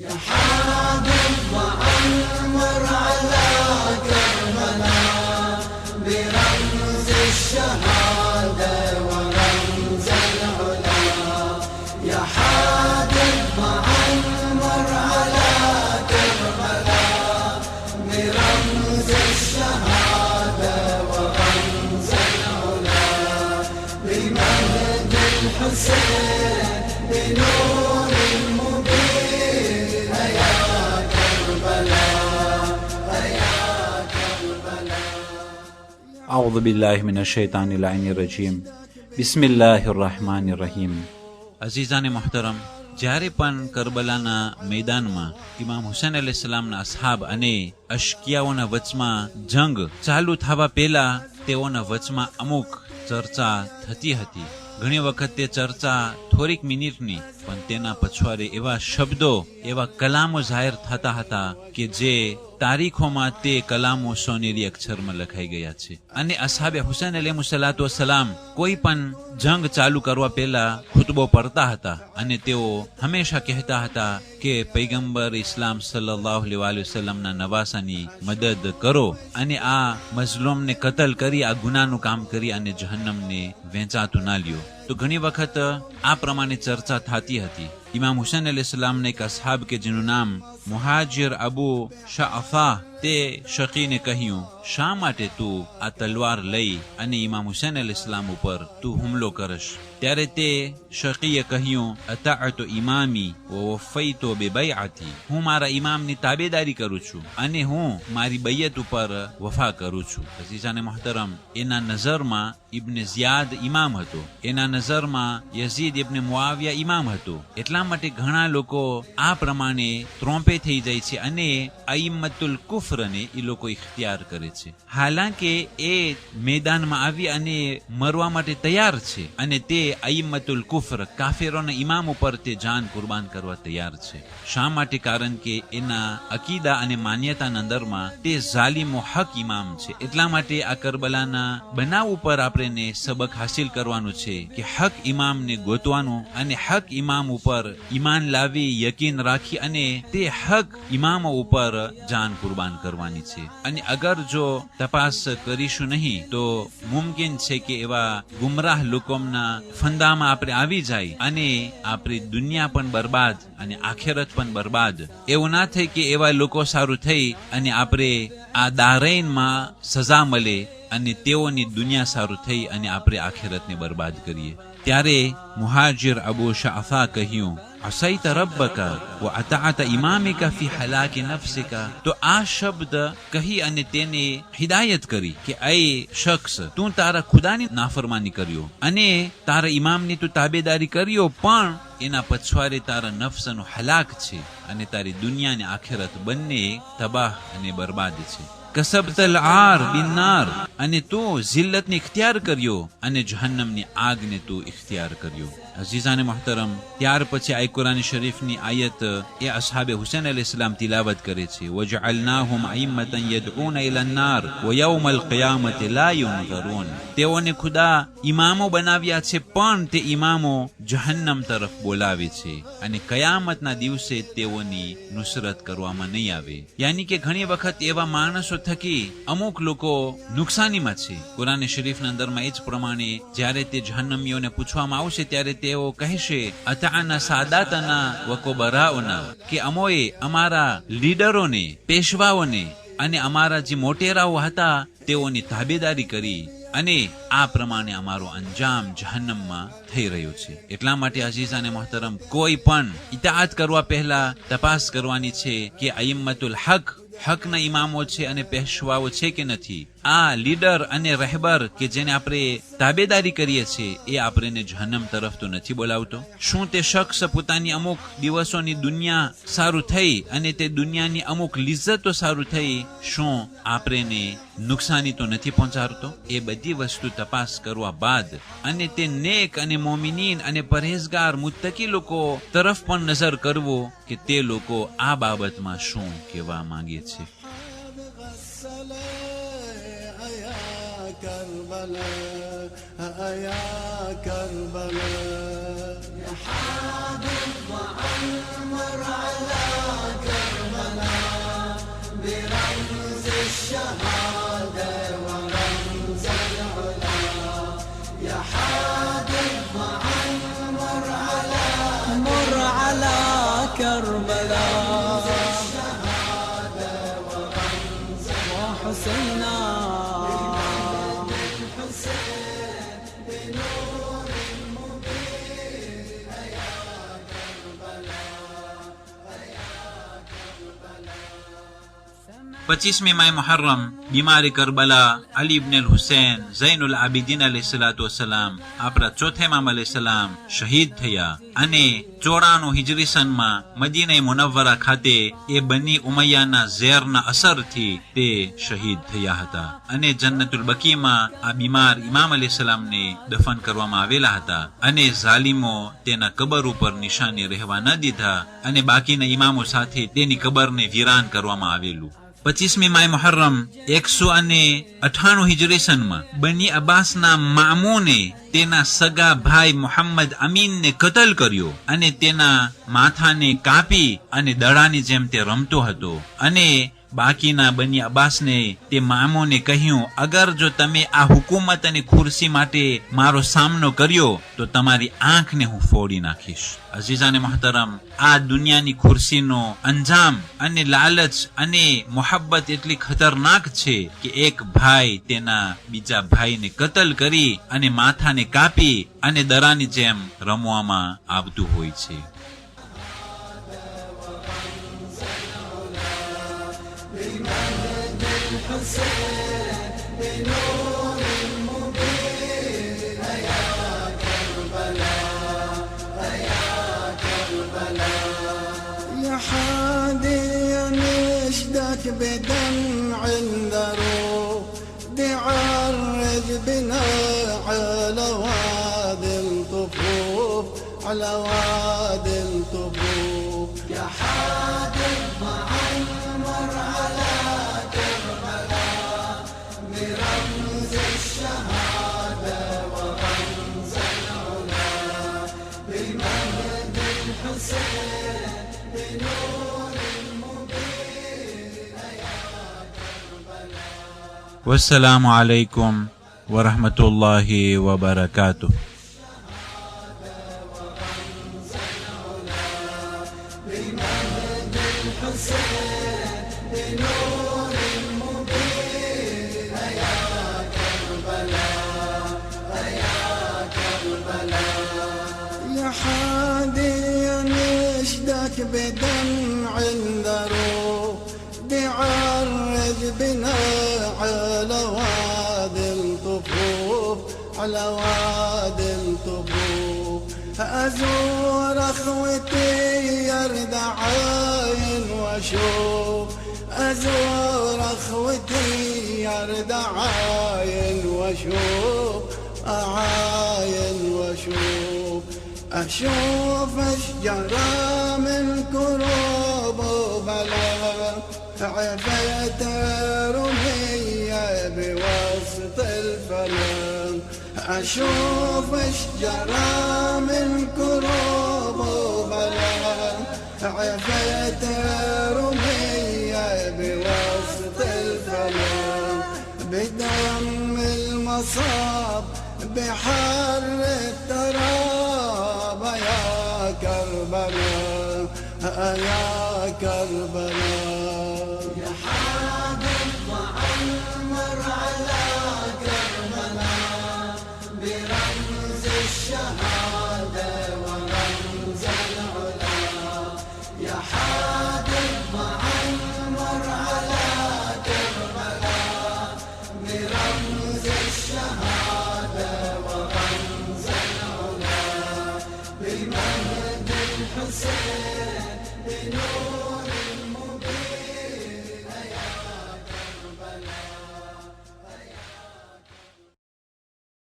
يا حابب وعمر على كربلاء برمز الشهادة ورمز العلا. يا حابب وعمر على كربلاء برمز الشهادة ورمز العلا. بمهد الحسين بنور أعوذ بالله من الشیطان اللعین الرجیم. بسم الله الرحمن الرحیم. અઝીઝાને મોહતરમ, જ્યારે પણ કરબલાના મેદાનમાં ઇમામ હુસૈન અલૈહિસ્સલામના અસહાબ અને અશકિયાઓના વચમાં જંગ ચાલુ થવા પહેલા તેઓના વચમાં અમુક ચર્ચા થતી હતી. ઘણી વખત તે ચર્ચા થોડીક મિનિટની, પણ તેના પછવાડે એવા શબ્દો, એવા કલામો જાહેર થતા હતા કે જે તારીખોમાં તે કલામો સોનેરી અક્ષરમાં લખાઈ ગયા છે. અને અસહાબે હુસૈન અલૈહિસ્સલાતુ વસ્સલામ કોઈ પણ જંગ ચાલુ કરવા પહેલા ખુતબો પડતા હતા અને તેઓ હંમેશા કહેતા હતા કે પૈગંબર ઇસ્લામ સલ્લલ્લાહુ અલૈહિ વસલ્લમના નવાસાની મદદ કરો અને આ મઝલૂમને કતલ કરી, આ ગુનાનું કામ કરી અને જહન્નમને વેચાતું ના લ્યો. તો ઘણી વખત આ પ્રમાણે ચર્ચા થતી હતી. ઇમામ હુસૈન અલૈહિસ્સલામને એક અસહાબ કે જેનું નામ મુહાજિર અબુ શાફા, તે શકીને કહ્યું, શા માટે તું આ તલવાર લઈ અને ઇમામ હુસૈન અલૈહિસ્સલામ ઉપર તું હુમલો કરશ? ત્યારે તે શકીએ કહ્યું, અતાઅતુ ઇમામી વ વફૈતુ બિબૈઅતી, હું મારા ઇમામની તાબેદારી કરું છું અને હું મારી બૈયત ઉપર વફા કરું છું. અઝીઝાને મોહતરમ, એના નઝરમાં ઇબ્ને ઝિયાદ ઇમામ હતો, એના નઝરમાં યઝીદ ઇબ્ને મુઆવિયા ઇમામ હતો. એટલા માટે ઘણા લોકો આ પ્રમાણે ત્રોંપે થઈ જાય છે અને અઈમ્મતુલ કુફરને એ લોકો ઇખ્તિયાર કરે છે. હાલાંકે એ મેદાનમાં આવી અને મરવા માટે તૈયાર છે અને તે અઈમ્મતુલ કુફર, કાફિરોના ઇમામ ઉપર તે જાન કુરબાન કરવા તૈયાર છે. શા માટે? કારણ કે એના અકીદા અને માન્યતાના અંદરમાં તે ઝાલિમ હક ઇમામ છે. એટલા માટે આ કરબલાના બનાવ ઉપર આપણે સબક હાસિલ કરવાનું છે કે હક ઇમામને ગોતવાનું અને હક ઇમામ ઉપર ઈમાન લાવી, યકીન રાખી અને તે હક ઇમામો ઉપર જાન કુરબાન કરવાની છે. અને અગર જો તપાસ કરીશું નહીં તો મુમકિન છે કે એવા ગુમરાહ લોકોના ફંદામાં આપણે આવી જાય અને આપણી દુનિયા પણ બરબાદ અને આખિરત પણ બરબાદ. એવું ના થાય કે એવા લોકો સારું થઈ અને આપણે આ દારૈનમાં સજા મળે અને તેઓની દુનિયા સારું થઈ અને આપણે આખિરતને બરબાદ કરીએ. ત્યારે મુહાજિર અબુ શાફા કહ્યું, અસૈત રબ્બકા વ અતાઅત ઇમામિકા ફી હલાકી નફસિકા. તો આ શબ્દ કહી અને તેને હિદાયત કરી કે એ શખ્સ, તું તારા ખુદાની નાફરમાની કર્યો અને તારા ઇમામની તું તાબેદારી કર્યો, પણ એના પછવાડે તારા નફસનો હલાક છે અને તારી દુનિયા અને આખિરત બંને તબાહ અને બરબાદ છે. કસબતલ આર બિન્નાર, અને તું જિલ્લતને ઇખ્તિયાર કર્યો અને જહન્નમની આગને તું ઇખ્તિયાર કર્યો. અઝીઝાને મોહતરમ, ત્યાર પછી આ કુરાન શરીફની આયત એ અસહાબે હુસૈન અલૈહિસ્સલામ તિલાવત કરે છે, વજઅલનાહુમ અઇમ્મતન યદઉના ઇલા અન્નાર વ યૌમલ કિયામતિ લા યુનઝરૂન. તેઓને ખુદા ઇમામો બનાવ્યા છે, પણ તે ઇમામો જહન્નમ તરફ બોલાવે છે અને કયામતના દિવસે તેઓની નુસરત કરવામાં નહીં આવે. યાની કે ઘણી વખત એવા માણસો થકી અમુક લોકો નુકસાનીમાં છે. કુરાન શરીફના અંદરમાં એ જ પ્રમાણે જ્યારે તે જહન્નમીઓને પૂછવામાં આવશે ત્યારે તેઓ કહેશે, અતાના સાદાતના વ કુબરાઓના, કે અમોએ અમારા લીડરોને, પેશવાઓને અને અમારા જે મોટેરાઓ હતા તેઓની તાબેદારી કરી અને આ પ્રમાણે અમારો અંજામ જહન્નમમાં થઈ રહ્યો છે. એટલા માટે અઝીઝાને મોહતરમ, કોઈ પણ ઇતાઅત કરવા પહેલા તપાસ કરવાની છે કે અઈમ્મતુલ હક, હકના ઇમામો છે અને પેશવાઓ છે કે નથી. આ લીડર અને રહેબર કે જેને આપણે તાબેદારી કરીએ છીએ એ આપણને જહન્નમ તરફ તો નથી બોલાવતો. શું તે શખ્સ પોતાની અમુક દિવસોની દુનિયા સારું થઈ અને તે દુનિયાની અમુક લિજ્જતો સારું થઈ, શું આપણને નુકસાની તો નથી પહોંચાડતો? એ બધી વસ્તુ તપાસ કરવા બાદ અને તે નેક અને મોમિનીન અને પરહેઝગાર મુત્તકી લોકો તરફ પણ નજર કરવો કે તે લોકો આ બાબતમાં શું કહેવા માંગે છે. كربلاء يا كربلاء يا حابب وعمر على كربلاء وحسينا पच्चीसवीं माह मुहर्रम बीमारी करबला अली इब्न हुसैन ઝૈનુલ આબિદીન અલૈહિસ્સલાતુ વસ્સલામ આપણા ચોથા ઇમામ અલૈહિસ્સલામ શહીદ થયા અને 94 હિજરી સનમાં મદીના મુનવ્વરા ખાતે એ બની ઉમૈયાના ઝેરના અસરથી તે શહીદ થયા હતા અને જન્નતુલ બકીમાં આ બીમાર ઇમામ અલૈહિસ્સલામને દફન કરવામાં આવેલા હતા અને ઝાલિમો તેના કબર ઉપર નિશાની રહેવા ન દીધા અને બાકીના ઇમામો સાથે તેની કબરને વીરાન કરવામાં આવેલું 25મી માહ મુહર્રમ 198 હિજરી સનમાં બની અબ્બાસના મામૂને તેના સગા ભાઈ મુહમ્મદ અમીનને કતલ કર્યો અને તેના માથાને કાપી અને દડાની જેમ તે રમતો હતો અને બાકીના બની અબ્બાસને તે મામૂને કહ્યું, અગર જો તમે આ હુકુમત અને ખુરશી માટે મારો સામનો કર્યો તો તમારી આંખને હું ફોડી નાખીશ. અઝીઝાને મહતરમ, આ દુનિયાની ખુરશીનો અંજામ અને લાલચ અને મોહબ્બત એટલી ખતરનાક છે કે એક ભાઈ તેના બીજા ભાઈને કતલ કરી અને માથાને કાપી અને દરાની જેમ રમવામાં આવતું હોય છે. يا حادي نشدك بدمع ذروب تعرج بنا على وادي الطفوف على وادي الطفوف يا حادي معمر على كربلاء برمز الشهادة ورمز العلا بمجد الحسين بنور المبين يا كربلاء. والسلام عليكم ورحمة الله وبركاته. بدمع ذروب تعرج بنا على وادي الطفوف على وادي الطفوف أزور أخوتي يرد عاين واشوف أزور أخوتي يرد عاين واشوف أعاين واشوف أشوف أشجارا من كروب وبلا عفيت رمية بوسط الفلم أشوف أشجارا من كروب وبلا عفيت رمية بوسط الفلم بدم المصاب بحر التراب يا كربلاء يا كربلاء يا حادي معمر على كربلاء برمز الشهادة ورمز العلا يا حادي معمر على كربلاء برمز الشهادة ورمز العلا بمجد الحسين بنور المبين.